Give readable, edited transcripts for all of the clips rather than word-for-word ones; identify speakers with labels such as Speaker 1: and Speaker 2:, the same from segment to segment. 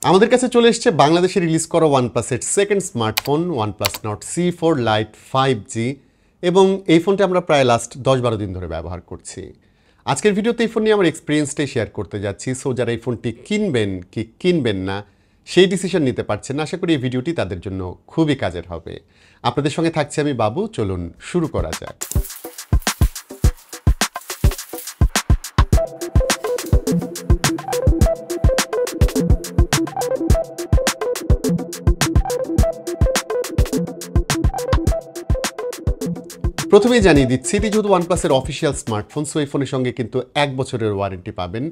Speaker 1: আমাদের কাছে চলে এসেছে বাংলাদেশে রিলিজ করা ওয়ানপ্লাসের second smartphone OnePlus Nord C4 lite 5G এবং এই ফোনটা আমরা প্রায় লাস্ট 10-12 দিন ধরে ব্যবহার করছি। আজকের ভিডিওতে এই ফোন নিয়ে আমার এক্সপিরিয়েন্সটাই শেয়ার করতে যাচ্ছি। সো যারা এই ফোনটি কিনবেন কি কিনবেন না সেই ডিসিশন নিতে পারছেন না, আশা করি এই ভিডিওটি তাদের জন্য খুবই কাজের হবে। আপনাদের সঙ্গে থাকছি আমি বাবু, চলুন শুরু করা যাক। প্রথমেই জানিয়ে দিচ্ছি, এটি যেহেতু ওয়ানপ্লাসের অফিসিয়াল স্মার্টফোন, সো এই ফোনের সঙ্গে কিন্তু 1 বছরের ওয়ারেন্টি পাবেন।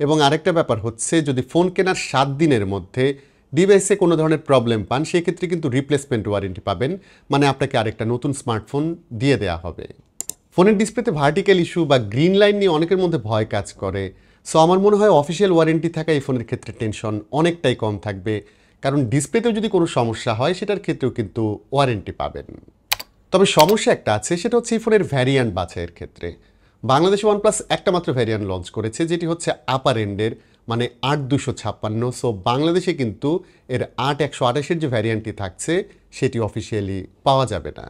Speaker 1: এবং আরেকটা ব্যাপার হচ্ছে, যদি ফোন কেনার 7 দিনের মধ্যে ডিভাইসে কোনো ধরনের প্রবলেম পান, সেক্ষেত্রে কিন্তু রিপ্লেসমেন্ট ওয়ারেন্টি পাবেন, মানে আপনাকে আরেকটা নতুন স্মার্টফোন দিয়ে দেওয়া হবে। ফোনের ডিসপ্লেতে ভার্টিক্যাল ইস্যু বা গ্রিন লাইন নিয়ে অনেকের মধ্যে ভয় কাজ করে। সো আমার মনে হয় অফিসিয়াল ওয়ারেন্টি থাকা এই ফোনের ক্ষেত্রে টেনশন অনেকটাই কম থাকবে, কারণ ডিসপ্লেতেও যদি কোনো সমস্যা হয় সেটার ক্ষেত্রেও কিন্তু ওয়ারেন্টি পাবেন। তবে সমস্যা একটা আছে, সেটা হচ্ছে এই ফোনের ভ্যারিয়ান্ট বাছাইয়ের ক্ষেত্রে। বাংলাদেশে ওয়ানপ্লাস একটা মাত্র ভ্যারিয়ান্ট লঞ্চ করেছে, যেটি হচ্ছে আপার এন্ডের, মানে 8256। সো বাংলাদেশে কিন্তু এর 8128-এর যে ভ্যারিয়ান্টটি থাকছে সেটি অফিসিয়ালি পাওয়া যাবে না।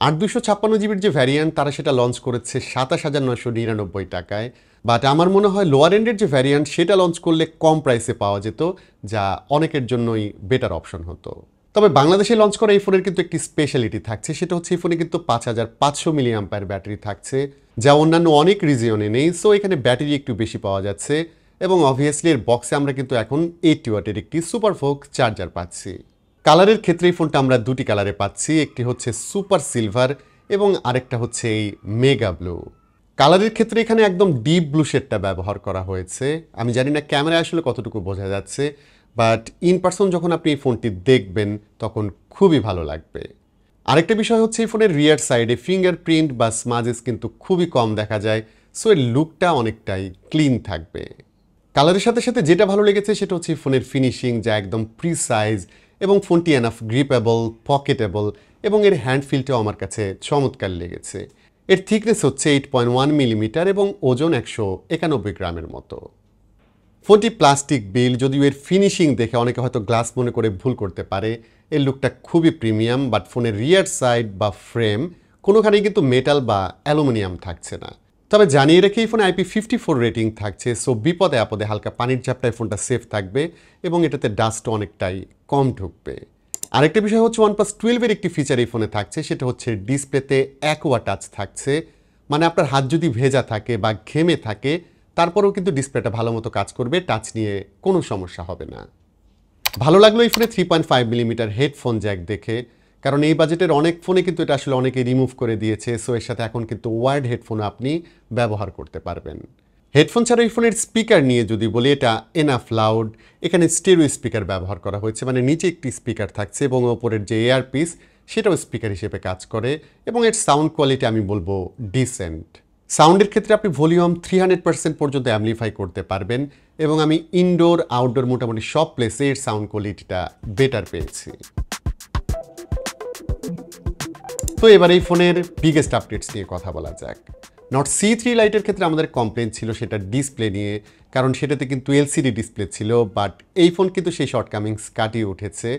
Speaker 1: 8256 জিবির যে ভ্যারিয়ান্ট, তারা সেটা লঞ্চ করেছে 27,999 টাকায়। বাট আমার মনে হয় লোয়ার এন্ডের যে ভ্যারিয়ান্ট সেটা লঞ্চ করলে কম প্রাইসে পাওয়া যেত, যা অনেকের জন্যই বেটার অপশন হতো। তবে বাংলাদেশে লঞ্চ করা এই ফোনের কিন্তু একটি স্পেশালিটি থাকছে, সেটা হচ্ছে এই ফোনে কিন্তু 5500 মিলিঅ্যাম্পার ব্যাটারি থাকছে, যা অন্যান্য অনেক রিজিয়নে নেই। সো এখানে ব্যাটারি একটু বেশি পাওয়া যাচ্ছে এবং অবভিয়াসলি এর বক্সে আমরা কিন্তু এখন 80 ওয়াটের একটি সুপার ফোক চার্জার পাচ্ছি। কালারের ক্ষেত্রে এই ফোনটা আমরা দুটি কালারে পাচ্ছি, একটি হচ্ছে সুপার সিলভার এবং আরেকটা হচ্ছে এই মেগা ব্লু। কালারের ক্ষেত্রে এখানে একদম ডিপ ব্লু শেডটা ব্যবহার করা হয়েছে। আমি জানি না ক্যামেরায় আসলে কতটুকু বোঝা যাচ্ছে, বাট ইন পার্সন যখন আপনি এই ফোনটি দেখবেন তখন খুবই ভালো লাগবে। আরেকটা বিষয় হচ্ছে, এই ফোনের রিয়ার সাইডে ফিঙ্গারপ্রিন্ট বা স্মাজেস কিন্তু খুবই কম দেখা যায়, সো এর লুকটা অনেকটাই ক্লিন থাকবে। কালারের সাথে সাথে যেটা ভালো লেগেছে সেটা হচ্ছে ফোনের ফিনিশিং, যা একদম প্রিসাইজ এবং ফোনটি এনাফ গ্রিপেবল, পকেটেবল এবং এর হ্যান্ড ফিলটাও আমার কাছে চমৎকার লেগেছে। এর থিকনেস হচ্ছে 8.1 মিলিমিটার এবং ওজন 191 গ্রামের মতো। ফোনটি প্লাস্টিক বিল্ড, যদিও এর ফিনিশিং দেখে অনেকে হয়তো গ্লাস মনে করে ভুল করতে পারে। এর লুকটা খুবই প্রিমিয়াম, বাট ফোনের রিয়ার সাইড বা ফ্রেম কোনোখানেই কিন্তু মেটাল বা অ্যালুমিনিয়াম থাকছে না। তবে জানিয়ে রেখে এই ফোনে IP54 রেটিং থাকছে, সো বিপদে আপদে হালকা পানির ঝাপটায় ফোনটা সেফ থাকবে এবং এটাতে ডাস্ট অনেকটাই কম ঢুকবে। আরেকটা বিষয় হচ্ছে, OnePlus 12-এর একটি ফিচার এই ফোনে থাকছে, সেটা হচ্ছে ডিসপ্লেতে অ্যাকোয়া টাচ থাকছে, মানে আপনার হাত যদি ভেজা থাকে বা ঘেমে থাকে তারপরেও কিন্তু ডিসপ্লেটা ভালো মতো কাজ করবে, টাচ নিয়ে কোনো সমস্যা হবে না। ভালো লাগলো এই ফোনে 3.5 মিলিমিটার হেডফোন জ্যাক দেখে, কারণ এই বাজেটের অনেক ফোনে কিন্তু এটা আসলে অনেকে রিমুভ করে দিয়েছে। সো এর সাথে এখন কিন্তু ওয়ার্ড হেডফোন আপনি ব্যবহার করতে পারবেন। হেডফোন ছাড়া এই ফোনের স্পিকার নিয়ে যদি বলি, এটা এনাফ লাউড। এখানে স্টেরিও স্পিকার ব্যবহার করা হয়েছে, মানে নিচে একটি স্পিকার থাকছে এবং ওপরের যে এয়ারপিস সেটাও স্পিকার হিসেবে কাজ করে এবং এর সাউন্ড কোয়ালিটি আমি বলবো ডিসেন্ট। সাউন্ডের ক্ষেত্রে আপনি ভলিউম 300% পর্যন্ত অ্যামপ্লিফাই করতে পারবেন এবং আমি ইনডোর আউটডোর মোটামুটি সব প্লেসে এর সাউন্ড কোয়ালিটিটা বেটার পেয়েছি। তো এবার এই ফোনের বিগেস্ট আপডেটস নিয়ে কথা বলা যাক। নট C3 লাইটের ক্ষেত্রে আমাদের কমপ্লেন ছিল সেটা ডিসপ্লে নিয়ে, কারণ সেটাতে কিন্তু LCD ডিসপ্লে ছিল, বাট এই ফোন কিন্তু সেই শর্টকামিংস কাটিয়ে উঠেছে।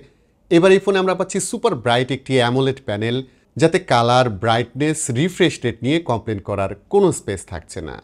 Speaker 1: এবার এই ফোনে আমরা পাচ্ছি সুপার ব্রাইট একটি অ্যামোলেড প্যানেল, যাতে কালার, ব্রাইটনেস, রিফ্রেশ রেট নিয়ে কমপ্লেন করার কোনো স্পেস থাকছে না।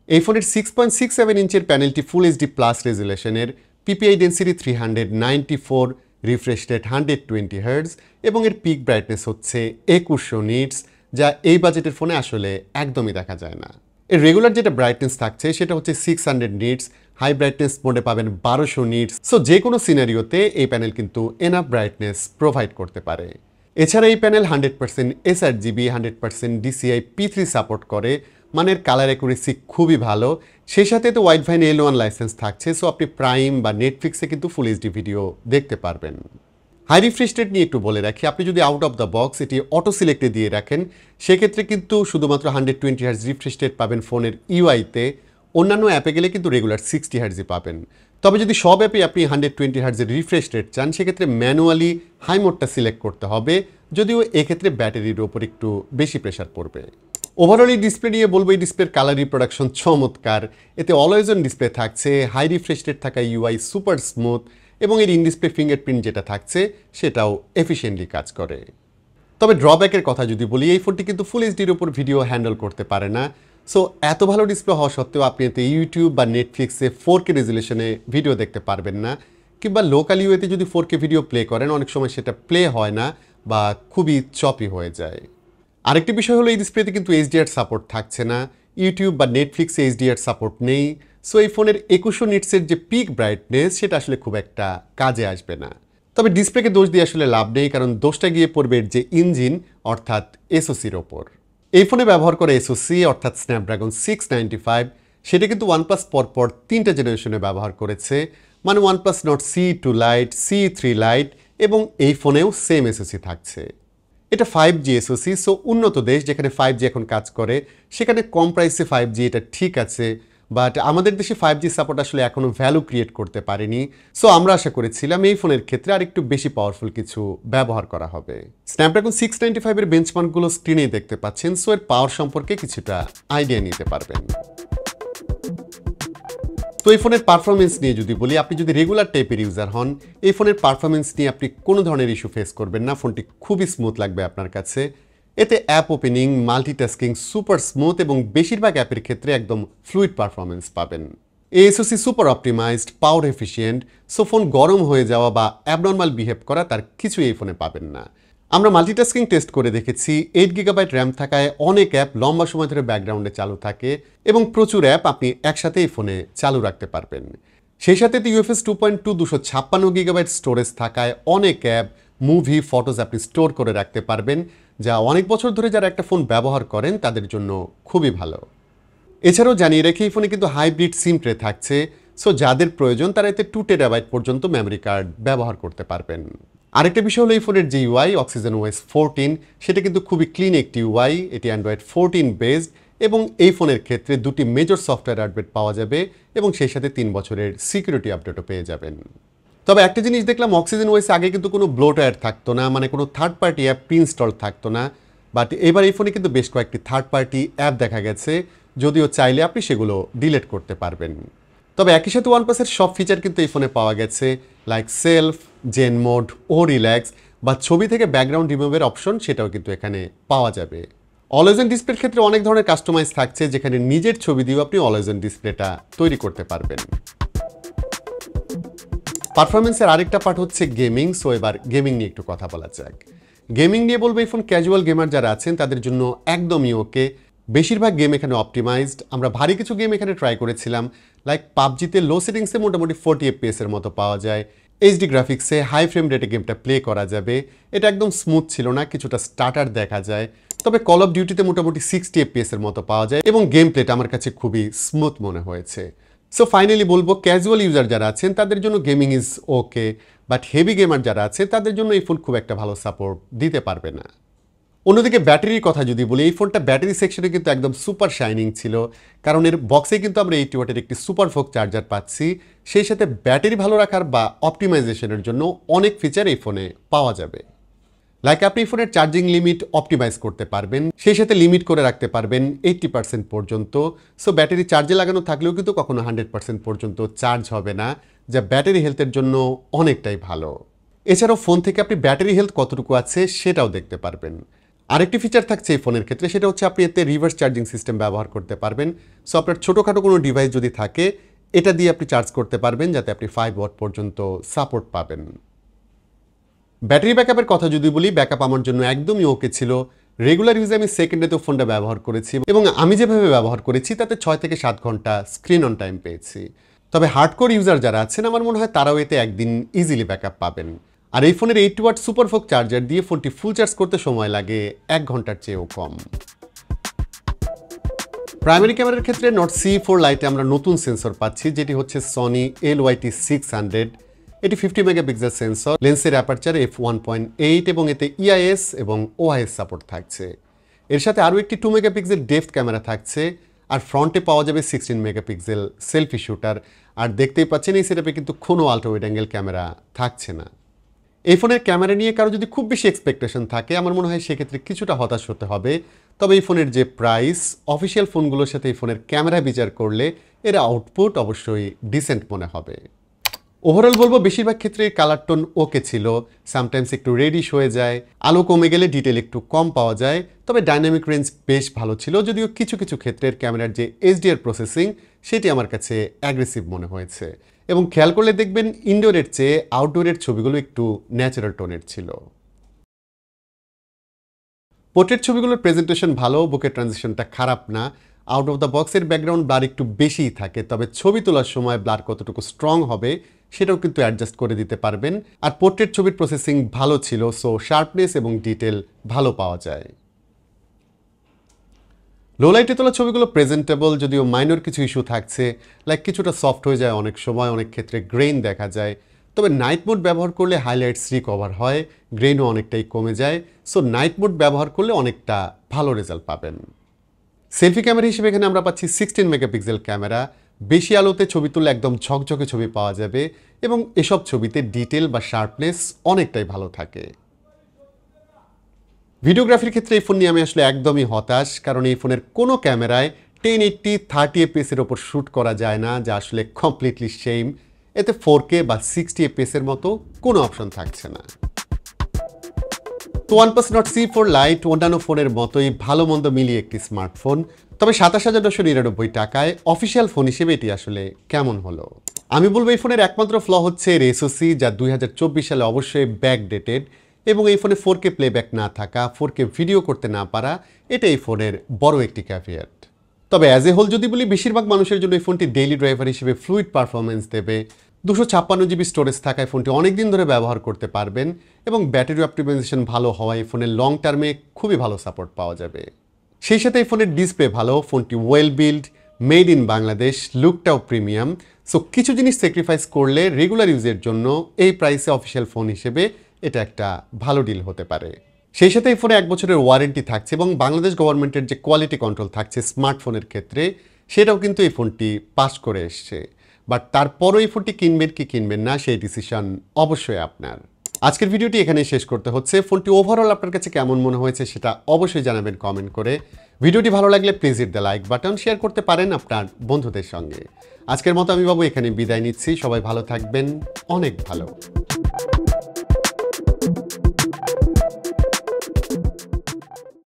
Speaker 1: এই ফোনের 6.67 ইঞ্চের প্যানেলটি ফুল HD প্লাস রেজুলেশনের, PPI density 394, refresh rate 120 hertz এবং এর পিক ব্রাইটনেস হচ্ছে 2100 নিটস, যা এই বাজেটের ফোনে আসলে একদমই দেখা যায় না। এর রেগুলার যেটা ব্রাইটনেস থাকছে সেটা হচ্ছে 600 নিটস, হাই ব্রাইটনেস মোডে পাবেন 1200 নিটস। সো যে কোনো সিনারিওতে এই প্যানেল কিন্তু এনাফ ব্রাইটনেস প্রোভাইড করতে পারে। এছাড়া এই panel 100% sRGB, 100% DCI P3 support করে, মানে এর কালার অ্যাকুরেসি খুবই ভালো। সেই সাথে তো ওয়াইড ভাইন L1 লাইসেন্স থাকছে, সো আপনি প্রাইম বা নেটফ্লিক্সে কিন্তু ফুল HD ভিডিও দেখতে পারবেন। হাই রিফ্রেশ রেট নিয়ে একটু বলে রাখি, আপনি যদি আউট অফ দ্য বক্স এটি অটো সিলেক্টে দিয়ে রাখেন, সেক্ষেত্রে কিন্তু শুধুমাত্র 120 হার্জ রিফ্রেশ রেট পাবেন ফোনের ইউআইতে। অন্যান্য অ্যাপে গেলে কিন্তু রেগুলার 60 হার্জই পাবেন। তবে যদি সব অ্যাপে আপনি 120 হার্জের রিফ্রেশ রেট চান, সেক্ষেত্রে ম্যানুয়ালি হাই মোডটা সিলেক্ট করতে হবে, যদিও এক্ষেত্রে ব্যাটারির ওপর একটু বেশি প্রেশার পড়বে। ওভারঅল এই ডিসপ্লে নিয়ে বলবো এই ডিসপ্লের কালার রিপ্রোডাকশন চমৎকার। এতে অলওয়েজ অন ডিসপ্লে থাকছে, হাই রিফ্রেশ রেট থাকা ইউআই সুপার স্মুথ, এবং এর ইন ডিসপ্লে ফিঙ্গারপ্রিন্ট যেটা থাকছে সেটাও এফিশিয়েন্টলি কাজ করে। তবে ড্রব্যাকের কথা যদি বলি, এই ফোনটি কিন্তু ফুল এইচডির উপর ভিডিও হ্যান্ডেল করতে পারে না। সো এত ভালো ডিসপ্লে হওয়া সত্ত্বেও আপনি এতে ইউটিউব বা নেটফ্লিক্সে 4K রেজুলেশনে ভিডিও দেখতে পারবেন না, কিংবা লোকাল ইউএতে যদি 4K ভিডিও প্লে করেন অনেক সময় সেটা প্লে হয় না বা খুবই চপি হয়ে যায়। আরেকটি বিষয় হলো এই ডিসপ্লেতে কিন্তু এইচডিআর সাপোর্ট থাকছে না, ইউটিউব বা নেটফ্লিক্সে এইচডিআর সাপোর্ট নেই। সো এই ফোনের 2100 নিটসের যে পিক ব্রাইটনেস সেটা আসলে খুব একটা কাজে আসবে না। তবে ডিসপ্লেকে দোষ দিয়ে আসলে লাভ নেই, কারণ দোষটা গিয়ে পড়বে এর যে ইঞ্জিন অর্থাৎ এসওসির ওপর। এই ফোনে ব্যবহার করে এসওসি অর্থাৎ স্ন্যাপড্রাগন 695, সেটা কিন্তু ওয়ানপ্লাস পরপর 3টা জেনারেশনে ব্যবহার করেছে, মানে OnePlus not C2 light, C3 light, এবং এই ফোনেও সেম এসওসি থাকছে। এটা 5G এসওসি, সো উন্নত দেশ যেখানে 5G এখন কাজ করে সেখানে কম প্রাইসে 5G এটা ঠিক আছে, বাট আমাদের দেশে 5G সাপোর্ট আসলে এখনও ভ্যালু ক্রিয়েট করতে পারেনি। সো আমরা আশা করেছিলাম এই ফোনের ক্ষেত্রে আরেকটু বেশি পাওয়ারফুল কিছু ব্যবহার করা হবে। স্ন্যাপড্রাগন 695 এর বেঞ্চমার্কগুলো স্ক্রিনেই দেখতে পাচ্ছেন, সো এর পাওয়ার সম্পর্কে কিছুটা আইডিয়া নিতে পারবেন। তো এই ফোনের পারফরমেন্স নিয়ে যদি বলি, আপনি যদি রেগুলার টাইপের ইউজার হন, এই ফোনের পারফরমেন্স নিয়ে আপনি কোনো ধরনের ইস্যু ফেস করবেন না। ফোনটি খুবই স্মুথ লাগবে আপনার কাছে। এতে app opening, multitasking super smooth, এবং বেশিরভাগ অ্যাপের ক্ষেত্রে একদম ফ্লুইড পারফরমেন্স পাবেন। এএসওসি সুপার অপটিমাইজড, পাওয়ার এফিশিয়েন্ট, সো ফোন গরম হয়ে যাওয়া বা অ্যাবনর্মাল বিহেভ করা তার কিছুই এই ফোনে পাবেন না। আমরা মাল্টিটাস্কিং টেস্ট করে দেখেছি, 8GB র্যাম থাকায় অনেক অ্যাপ লম্বা সময় ধরে ব্যাকগ্রাউন্ডে চালু থাকে, এবং প্রচুর অ্যাপ আপনি একসাথে এই ফোনে চালু রাখতে পারবেন। সেই সাথে UFS 2.2 256GB স্টোরেজ থাকায় অনেক অ্যাপ, মুভি, ফটোজ আপনি স্টোর করে রাখতে পারবেন, যা অনেক বছর ধরে যারা একটা ফোন ব্যবহার করেন তাদের জন্য খুবই ভালো। এছাড়াও জানিয়ে রেখে এই ফোনে কিন্তু হাইব্রিড সিম ট্রে থাকছে, সো যাদের প্রয়োজন তারা এতে 2TB পর্যন্ত মেমরি কার্ড ব্যবহার করতে পারবেন। আরেকটা বিষয় হলো এই ফোনের যে ইউআই অক্সিজেন ওএস 14, সেটা কিন্তু খুবই ক্লিন একটি ইউআই। এটি অ্যান্ড্রয়েড 14 বেসড, এবং এই ফোনের ক্ষেত্রে 2টি মেজর সফটওয়্যার আপডেট পাওয়া যাবে, এবং সেই সাথে 3 বছরের সিকিউরিটি আপডেটও পেয়ে যাবেন। তবে একটা জিনিস দেখলাম, অক্সিজেন ওএস আগে কিন্তু কোনো ব্লোটওয়্যার থাকতো না, মানে কোনো থার্ড পার্টি অ্যাপ প্রিইনস্টল থাকতো না, বাট এবার এই ফোনে কিন্তু বেশ কয়েকটি থার্ড পার্টি অ্যাপ দেখা গেছে, যদিও চাইলে আপনি সেগুলো ডিলিট করতে পারবেন। তবে একই সাথে ওয়ানপ্লাসের সব ফিচার কিন্তু এই ফোনে পাওয়া গেছে, লাইক সেলফ, জেন মোড ও রিল্যাক্স, বা ছবি থেকে ব্যাকগ্রাউন্ড রিমুভের অপশন সেটাও কিন্তু এখানে পাওয়া যাবে। অলওয়েজ অন ডিসপ্লের ক্ষেত্রে অনেক ধরনের কাস্টমাইজ থাকছে, যেখানে নিজের ছবি দিয়েও আপনি অলওয়েজ অন ডিসপ্লেটা তৈরি করতে পারবেন। পারফরমেন্সের আরেকটা পার্ট হচ্ছে গেমিং, সো এবার গেমিং নিয়ে একটু কথা বলা যাক। গেমিং নিয়ে বলবো, এই ফোন ক্যাজুয়াল গেমার যারা আছেন তাদের জন্য একদমই ওকে। বেশিরভাগ গেম এখানে অপটিমাইজড। আমরা ভারী কিছু গেম এখানে ট্রাই করেছিলাম, লাইক পাবজিতে লো সেটিংসে মোটামুটি 40 FPS এর মতো পাওয়া যায়, এইচডি গ্রাফিক্সে হাই ফ্রেম রেটে গেমটা প্লে করা যাবে। এটা একদম স্মুথ ছিল না, কিছুটা স্টার্টার দেখা যায়। তবে কল অফ ডিউটিতে মোটামুটি 60 FPS এর মতো পাওয়া যায়, এবং গেম প্লেটা আমার কাছে খুবই স্মুথ মনে হয়েছে। সো ফাইনালি বলবো, ক্যাজুয়াল ইউজার যারা আছেন তাদের জন্য gaming is okay, but heavy gamer যারা আছে তাদের জন্য এই ফোন খুব একটা ভালো সাপোর্ট দিতে পারবে না। অন্যদিকে ব্যাটারির কথা যদি বলি, এই ফোনটা ব্যাটারি সেকশনে কিন্তু একদম সুপার শাইনিং ছিল, কারণ এর বক্সে কিন্তু আমরা 80 ওয়াটের একটি সুপার ফোক চার্জার পাচ্ছি। সেই সাথে ব্যাটারি ভালো রাখার বা অপটিমাইজেশনের জন্য অনেক ফিচার এই ফোনে পাওয়া যাবে, লাইক আপনি ফোনের চার্জিং লিমিট অপটিমাইজ করতে পারবেন, সেই সাথে লিমিট করে রাখতে পারবেন 80% পর্যন্ত। সো ব্যাটারি চার্জে লাগানো থাকলেও কিন্তু কখনো 100% পর্যন্ত চার্জ হবে না, যা ব্যাটারি হেলথের জন্য অনেকটাই ভালো। এছাড়াও ফোন থেকে আপনি ব্যাটারি হেলথ কতটুকু আছে সেটাও দেখতে পারবেন। আরেকটি ফিচার থাকছে এই ফোনের ক্ষেত্রে, সেটা হচ্ছে আপনি এতে রিভার্স চার্জিং সিস্টেম ব্যবহার করতে পারবেন। সো আপনার ছোটোখাটো কোনো ডিভাইস যদি থাকে, এটা দিয়ে আপনি চার্জ করতে পারবেন, যাতে আপনি 5 ওয়াট পর্যন্ত সাপোর্ট পাবেন। ব্যাটারি ব্যাকআপের কথা যদি বলি, ব্যাকআপ আমার জন্য একদমই ওকে ছিল। রেগুলার ইউজে আমি সেকেন্ডেতেও ফোনটা ব্যবহার করেছি, এবং আমি যেভাবে ব্যবহার করেছি তাতে 6 থেকে 7 ঘন্টা স্ক্রিন অন টাইম পেয়েছি। তবে হার্ডকোর ইউজার যারা আছেন আমার মনে হয় তারাও এতে একদিন ইজিলি ব্যাকআপ পাবেন। আর এই ফোনের 80 ওয়াট সুপার ফোক চার্জার দিয়ে ফোনটি ফুল চার্জ করতে সময় লাগে 1 ঘন্টার চেয়েও কম। প্রাইমারি ক্যামেরার ক্ষেত্রে নট C4 লাইটে আমরা নতুন সেন্সর পাচ্ছি, যেটি হচ্ছে সনি LYT600। এটি 50 মেগাপিক্সেল সেন্সর, লেন্সের অ্যাপারচার f1.8, এবং এতে EIS এবং OIS সাপোর্ট থাকছে। এর সাথে আরও একটি 2 মেগাপিক্সেল ডেপথ ক্যামেরা থাকছে, আর ফ্রন্টে পাওয়া যাবে 16 মেগাপিক্সেল সেলফি শুটার। আর দেখতেই পাচ্ছেন এই সেটআপে কিন্তু কোনো আল্ট্রা ওয়াইড অ্যাঙ্গেল ক্যামেরা থাকছে না। এই ফোনের ক্যামেরা নিয়ে কারো যদি খুব বেশি এক্সপেকটেশন থাকে, আমার মনে হয় সেক্ষেত্রে কিছুটা হতাশ হতে হবে। তবে এই ফোনের যে প্রাইস, অফিসিয়াল ফোনগুলোর সাথে এই ফোনের ক্যামেরা বিচার করলে এর আউটপুট অবশ্যই ডিসেন্ট মনে হবে। ওভারঅল বলবো বেশিরভাগ ক্ষেত্রে কালার টোন ওকে ছিল, সামটাইমস একটু রেডিশ হয়ে যায়, আলো কমে গেলে ডিটেল একটু কম পাওয়া যায়, তবে ডাইনামিক রেঞ্জ বেশ ভালো ছিল, যদিও কিছু কিছু ক্ষেত্রের ক্যামেরার যে এইচডিআর প্রসেসিং সেটি আমার কাছে অ্যাগ্রেসিভ মনে হয়েছে। এবং খেয়াল করলে দেখবেন ইনডোরের চেয়ে আউটডোরের ছবিগুলো একটু ন্যাচারাল টোনের ছিল। পোর্ট্রেট ছবিগুলোর প্রেজেন্টেশন ভালো, বুকের ট্রানজিশনটা খারাপ না, আউট অফ দ্য বক্সের ব্যাকগ্রাউন্ড ব্লার একটু বেশিই থাকে, তবে ছবি তোলার সময় ব্লার কতটুকু স্ট্রং হবে সেটাও কিন্তু অ্যাডজাস্ট করে দিতে পারবেন। আর পোর্ট্রেট ছবির প্রসেসিং ভালো ছিল, সো শার্পনেস এবং ডিটেল ভালো পাওয়া যায়। লো লাইটে তোলা ছবিগুলো প্রেজেন্টেবল, যদিও মাইনর কিছু ইস্যু থাকছে, লাইক কিছুটা সফট হয়ে যায় অনেক সময়, অনেক ক্ষেত্রে গ্রেইন দেখা যায়। তবে নাইট মোড ব্যবহার করলে হাইলাইটস রিকভার হয়, গ্রেইনও অনেকটাই কমে যায়, সো নাইট মোড ব্যবহার করলে অনেকটা ভালো রেজাল্ট পাবেন। সেলফি ক্যামেরা হিসেবে এখানে আমরা পাচ্ছি 16 মেগাপিক্সেল ক্যামেরা, বেশি আলোতে ছবি তুললে একদম ঝকঝকে ছবি পাওয়া যাবে এবং এসব ছবিতে ডিটেল বা শার্পনেস অনেকটাই ভালো থাকে। ভিডিওগ্রাফির ক্ষেত্রে এই ফোন নিয়ে আমি আসলে একদমই হতাশ, কারণ এই ফোনের কোনো ক্যামেরায় 1080 30 এফপিএসের ওপর শ্যুট করা যায় না, যা আসলে কমপ্লিটলি সেম। এতে 4K বা 60 এফপিএসের মতো কোনো অপশন থাকছে না। তো OnePlus Nord C4 Lite অন্যান্য ফোনের মতোই ভালো মন্দ মিলিয়ে একটি স্মার্টফোন, তবে 27,999 টাকায় অফিসিয়াল ফোন হিসেবে এটি আসলে কেমন হলো? আমি বলবো এই ফোনের একমাত্র ফ্ল হচ্ছে এর এসওসি, যা 2024 সালে অবশ্যই ব্যাকডেটেড, এবং এই ফোনে 4K প্লেব্যাক না থাকা, 4K ভিডিও করতে না পারা, এটা এই ফোনের বড় একটি ক্যাভিয়েট। তবে অ্যাজ এ হোল যদি বলি, বেশিরভাগ মানুষের জন্য এই ফোনটি ডেইলি ড্রাইভার হিসেবে ফ্লুইড পারফরমেন্স দেবে। 256 জিবি স্টোরেজ থাকায় ফোনটি অনেক দিন ধরে ব্যবহার করতে পারবেন, এবং ব্যাটারি অপটিমাইজেশন ভালো হওয়ায় এই ফোনের লং টার্মে খুবই ভালো সাপোর্ট পাওয়া যাবে। সেই সাথে এই ফোনের ডিসপ্লে ভালো, ফোনটি well build, made in Bangladesh, লুকটাও প্রিমিয়াম, সো কিছু জিনিস স্যাক্রিফাইস করলে রেগুলার ইউজের জন্য এই প্রাইসে অফিসিয়াল ফোন হিসেবে এটা একটা ভালো ডিল হতে পারে। সেই সাথে এই ফোনে 1 বছরের ওয়ারেন্টি থাকছে, এবং বাংলাদেশ গভর্নমেন্টের যে কোয়ালিটি কন্ট্রোল থাকছে স্মার্টফোনের ক্ষেত্রে, সেটাও কিন্তু এই ফোনটি পাস করে এসছে। বাট তারপরও এই ফোনটি কিনবেন কি কিনবেন না সেই ডিসিশন অবশ্যই আপনার। আজকের ভিডিওটি এখানেই শেষ করতে হচ্ছে। ফোনটি ওভারঅল আপনার কাছে কেমন মনে হয়েছে সেটা অবশ্যই জানাবেন কমেন্ট করে। ভিডিওটি ভালো লাগলে please hit the like button, share করতে পারেন আপনার বন্ধুদের সঙ্গে। আজকের মতো আমি বাবু এখানে বিদায় নিচ্ছি, সবাই ভালো থাকবেন, অনেক ভালো।